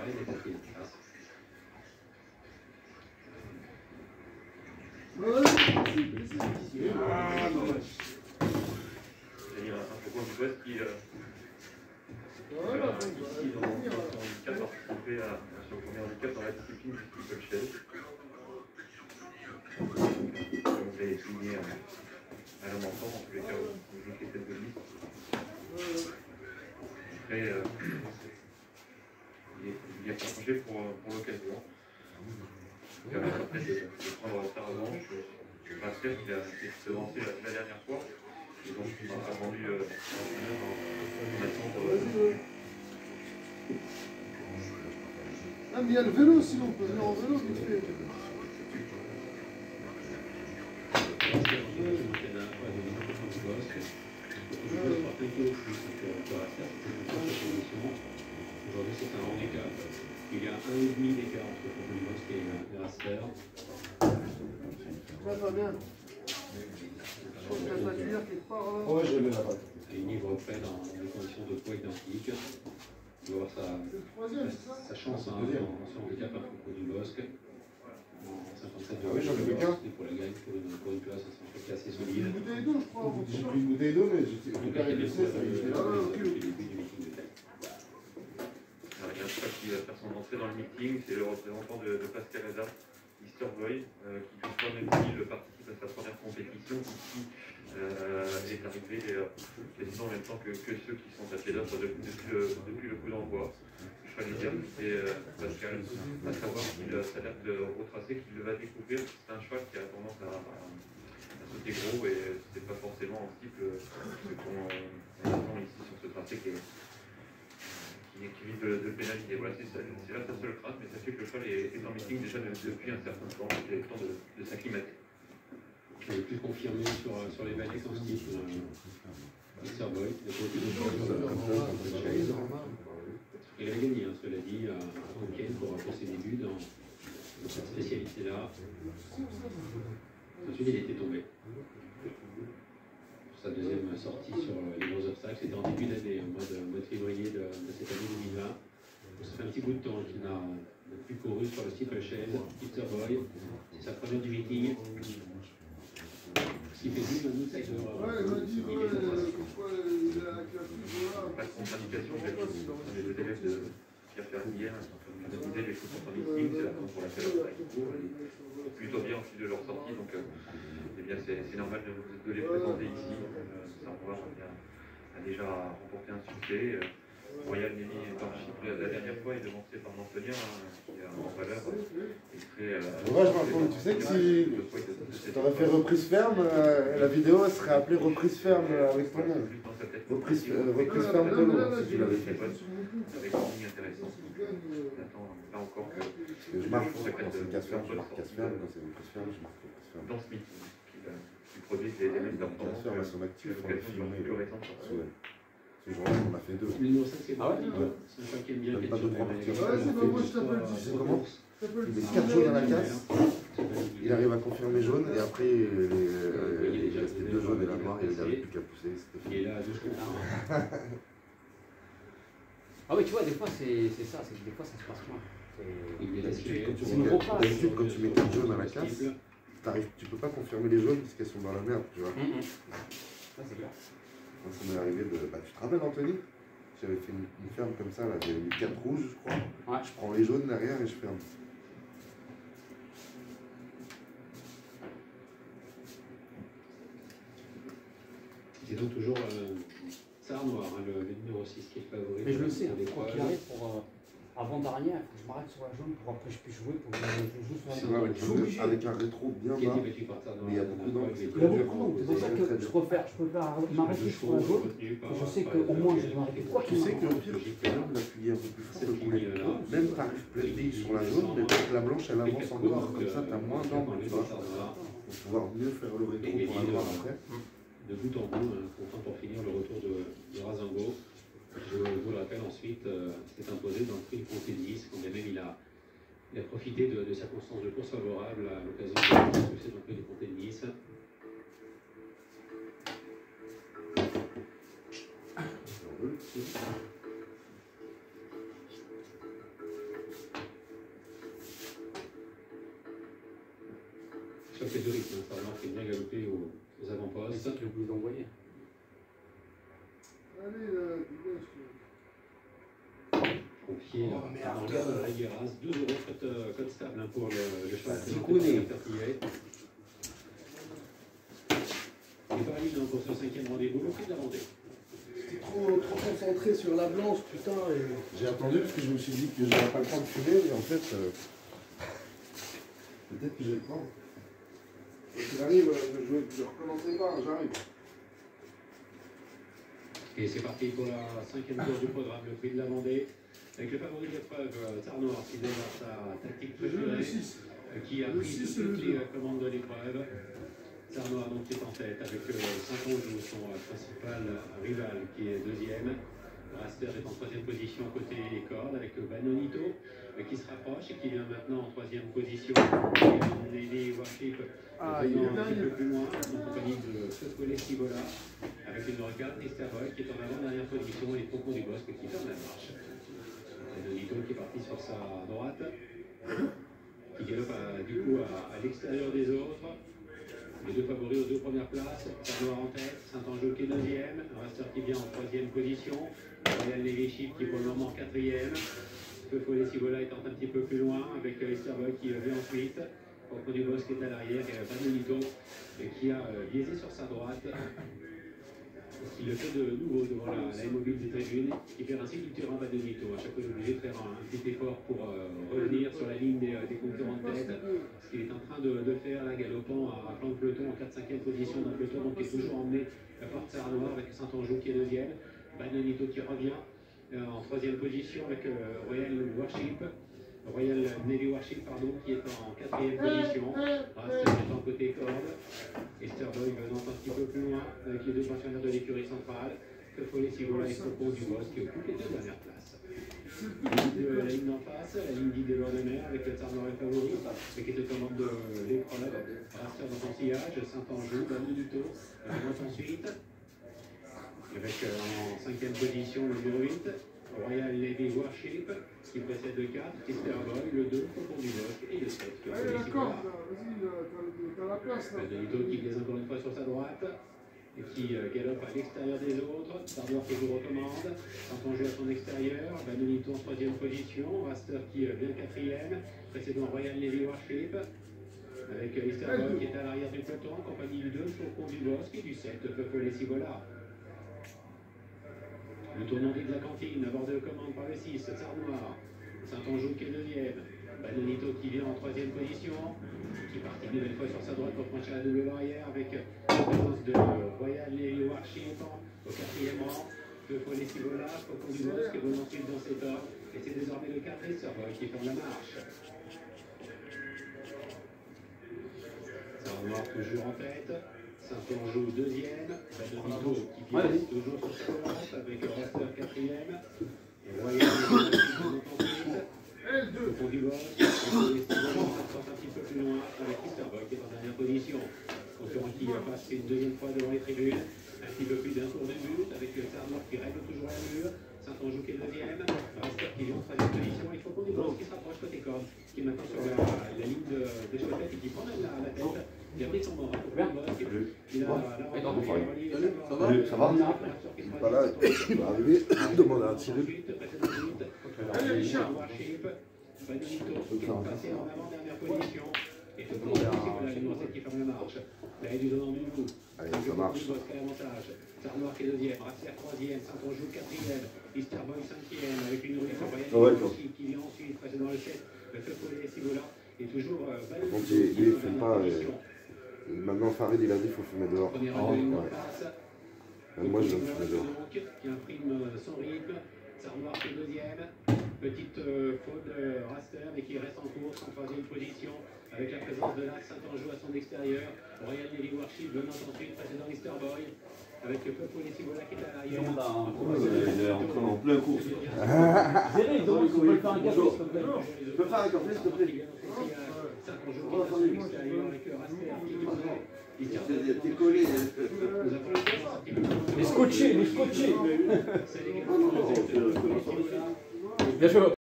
pareil, mais parce qu'il est face. Ah, dommage. C'est-à-dire un faucon du West qui, ici, dans le handicap, participer à son premier handicap dans la discipline du steeple chase. Comme vous l'avez souligné à l'homme enfant, en tous les cas, vous jouez les têtes de liste. Après, il a changé pour l'occasion. Après de prendre sa revanche, Pascal qui a été devancé la dernière fois. Et donc il a attendu l'entraîneur en attente. Ah mais il y a le vélo aussi, on peut venir en vélo vite fait. Aujourd'hui, c'est un handicap. Il y a 1,5 d'écart entre Fauconibosque et Raster. Ça va bien. Je pense qu'il y a pas de lumière quelque part là. Ouais, je l'ai là-bas. Et une livre près dans des conditions de poids identiques. Il doit avoir sa chance hein, dans son handicap à Fauconibosque. En 57 Ah oui, j'en ai qu'un. Et pour la gagne, pour une place, c'est un truc assez solide. Une bouteille d'eau, je crois. J'ai pris une bouteille d'eau, mais j'étais En tout cas, il y a des ça, il était là. depuis le début du meeting de tête. Il y a un choix qui va faire son entrée dans le meeting, c'est le représentant de Pascal Hazard, Mr. Boy, qui toutefois, même s'il participe à sa première compétition, ici est arrivé quasiment en même temps que ceux qui sont à pied d'œuvre depuis le coup d'envoi. Je vais dire, c'est Pascal, à savoir qu'il s'adapte de retracer, qu'il va découvrir. C'est un cheval qui a tendance à sauter gros et c'est pas forcément un type qu'on attend ici sur ce tracé qui évite de le pénaliser. Voilà, c'est là sa seule crainte, mais ça fait que le cheval est en meeting déjà depuis un certain temps, il a eu le temps de s'acclimater. Je vais plus confirmer sur les vallées qu'en ski. Mr. Boy, il avait gagné, hein, cela dit, à Tonkin pour ses débuts dans cette spécialité-là. Ensuite, il était tombé. Pour sa deuxième sortie sur les gros obstacles, c'était en début d'année, au mois de février de cette année 2020. Donc, ça fait un petit bout de temps qu'il n'a plus couru sur le steeple chase. Mr. Boy, c'est sa première du meeting. Ce qui fait plus d'un outsider. Ouais, il m'a dit, pourquoi il a la Pas de contre-indication, les deux élèves de Pierre Ferrière qui ont organisé les choses en meeting, c'est la raison pour laquelle ils courent plutôt bien au fil de leur sortie, donc eh bien c'est normal de les présenter ici. Saint-Roy a déjà remporté un succès. Royal Nelly Township la dernière fois est devancé par Montpellier, qui a en valeur très. Dommage, Marco, tu sais que si t'aurais fait reprise ferme, la vidéo elle serait appelée reprise ferme avec ton nom. Reprise ferme Polo, si tu l'avais fait. Avec une ligne intéressante. J'attends là encore que. Parce que je marque quand c'est casse ferme, je marque casse ferme, quand c'est reprise ferme, je marque reprise ferme. Dans ce meeting, qui produit des mêmes performances. Casse ferme, elles sont actives, on les filmer. Plus récente. Ce jour-là, on a fait deux. Le numéro 5, c'est Ah ouais, c'est un cheval qui aime bien. Pas deux, trois parties. Ouais, c'est pas moi, je t'appelle C'est comment? Il met 4 jaunes à la casse, il arrive à confirmer jaune, et après, il restait 2 jaunes et la noire, et il n'avait plus qu'à pousser. Il est là, deux secondes. Ah oui, tu vois, des fois, c'est ça, c'est que des fois, ça se passe mal. D'habitude, quand tu mets 4 jaunes à la casse, tu peux pas confirmer les jaunes parce qu'elles sont dans la merde, tu vois. Ça, c'est clair. Moi, ça m'est arrivé de. Bah, tu te rappelles, Anthony? J'avais fait une ferme comme ça, là, j'avais mis 4 rouges, je crois. Ouais. Je prends les jaunes derrière et je ferme. C'est donc toujours Tsar Noir, hein, le numéro 6 qui est le favori. Mais je le sais, quoi qu'il arrive, avant dernier, il faut que je m'arrête sur la jaune pour après je puisse jouer, pour que je joue sur la jaune. Ouais, Je suis obligé. avec un rétro bien Qui a bas. été battu par Tsar Noir. Mais il y a beaucoup d'angles. Il y a beaucoup d'angles, c'est pour ça que je préfère m'arrêter sur la jaune. Je sais qu'au moins je vais m'arrêter. Quoi Tu qu'il sais que arrive. le pire, tu peux même l'appuyer un peu plus fort, le poulet. Même t'arrives plein sur la jaune, mais que la blanche elle avance encore, comme ça t'as moins d'angles, tu vois. Pour pouvoir mieux faire le rétro pour la noire après. De bout en bout, content pour finir le retour de Razango. Je vous le rappelle ensuite, s'est imposé dans le prix du Comté de Nice, quand bien même il a profité de circonstances de course favorables à l'occasion de son succès dans le prix du Comté de Nice. choqué de rythme, ça vraiment fait bien galoper aux avant-postes. C'est ça qu'il a oublié d'envoyer. Allez, là, dégage. Au pied, la Guéras, 12 € code stable pour le cheval. Et Paris pour son 5e rendez-vous, au pied de la Vendée. J'étais trop concentré sur la blanche, putain. J'ai attendu parce que je me suis dit que j'avais pas le temps de fumer, mais en fait, peut-être que j'ai le temps. J'arrive, je recommencerai pas, j'arrive. Et c'est parti pour la 5e course du programme, le prix de la Vendée. Avec le favori de l'épreuve, Tarnoir, qui démarre sa tactique préférée, qui a pris toutes les commandes de l'épreuve. Tarnoir donc qui est en tête avec Saint-Onge, son principal rival, qui est 2e. Raster est en 3e position côté corde avec Banonito qui se rapproche et qui vient maintenant en 3e position. Lady Warship venant un petit peu plus loin en compagnie de Feufollet Sibola avec une recarte Esterboy qui est en avant-dernière position et Faucon du Bosque qui ferme la marche. Banonito qui est parti sur sa droite, qui galope du coup à l'extérieur des autres. Les deux favoris aux 2 premières places, Tarnoir en tête, Saint-Ange qui est 2e, Raster qui vient en 3e position, Royal Navy Ship qui est pour le moment 4e, Feufollet Sibola étant un petit peu plus loin, avec Esterboy qui vient ensuite, Faucon du Bosque qui est à l'arrière, et Banonito qui a biaisé sur sa droite, qui le fait de nouveau devant la mobile des tribunes, qui perd ainsi du terrain Banonito. À chaque fois, il est obligé de faire un petit effort pour revenir sur la ligne des concurrents de tête, ce qu'il est en train de faire là, galopant à flanc de peloton en 4-5e position dans le peloton, donc qui est toujours emmené par Tarnoir avec Saint-Ange qui est 2e, Banonito qui revient en 3e position avec Royal Navy Warship qui est en 4e position. Raster est en côté corde. Esterboy venant un petit peu plus loin avec les 2 pensionnaires de l'écurie centrale. Feufollet Sibola et Faucon du Bosque qui occupent les 2 dernières places. La ligne d'en face, la ligne dite de l'or de mer avec le Tarnoir et favori, qui est aux commandes de l'épreuve. Raster dans son sillage, Saint-Ange, Banonito venant ensuite. Avec en 5e position le numéro 8, Royal Navy Warship, qui précède le 4, Esterboy, le 2, Faucon du Bosque et le 7. Allez, d'accord, vas-y, t'as la place là. Banonito qui glisse encore une fois sur sa droite, et qui galope à l'extérieur des autres. Tarnoir toujours aux commandes, Saint-Ange à son extérieur, Banonito en 3e position, Raster qui vient 4e, précédant Royal Navy Warship, avec Esterboy qui est à l'arrière du peloton, en compagnie du 2, Faucon du Bosque et du 7, Feufollet Sibola. Le tournant de la cantine, abordé aux commandes par le 6, Tarnoir, Saint-Ange qui est 2e, Banonito qui vient en 3e position, qui partit une nouvelle fois sur sa droite pour franchir la double barrière avec la présence de Royal Navy Warship au 4e rang, Feufollet Sibola, Faucon du Bosque vont ensuite dans cet ordre, et c'est désormais le 4 Esterboy qui ferme la marche. Tarnoir toujours en tête. Saint-Ange 2e, Banonito qui finit toujours sur sa droite avec Raster 4e, et Royal Navy ensuite, Faucon du Bosque, et un petit peu plus loin avec Esterboy qui est en dernière position. Concurrent qui passe une 2e fois devant les tribunes, un petit peu plus d'un tour de but avec Tarnoir qui règle toujours la mur, Saint-Ange qui est 2e, Raster qui vient en 3e position, et Faucon du Bosque qui se rapproche côté corde, qui est maintenant sur la ligne des chouettes et qui prend même la tête. Il a pris son mort. Il a ça va? Il n'est pas là, il va arriver, il demande à tirer. Allez, Richard. Banonito qui est passé en avant-dernière position. Et tout le monde qui ferme la marche. Là, il est donnant du coup. Allez, ça marche. Tarnoir qui est 2e, Raster 3e, Saint-Ange 4e, Esterboy 5e, avec une nourriture qui vient ensuite, précédant le 7, le Feufollet Sibola. Et toujours donc il ne fume pas. Maintenant, Farid, il a dit qu'il faut fumer dehors. Moi, je vais fumer dehors. Qui imprime son rythme. Tarnoir qui est 2e. Petite faute de Raster, mais qui reste en course en 3e position, avec la présence de l'Axe Saint-Ange à son extérieur. Royal Navy Warship venant ensuite, précédant Esterboy, avec le Feufollet Sibola qui est à l'arrière. Il est en plein course. Zéré, donc, on peut faire un café, s'il te plaît. Je peux faire un café, s'il te plaît? T'es collé. Les scotchés. Bien joué.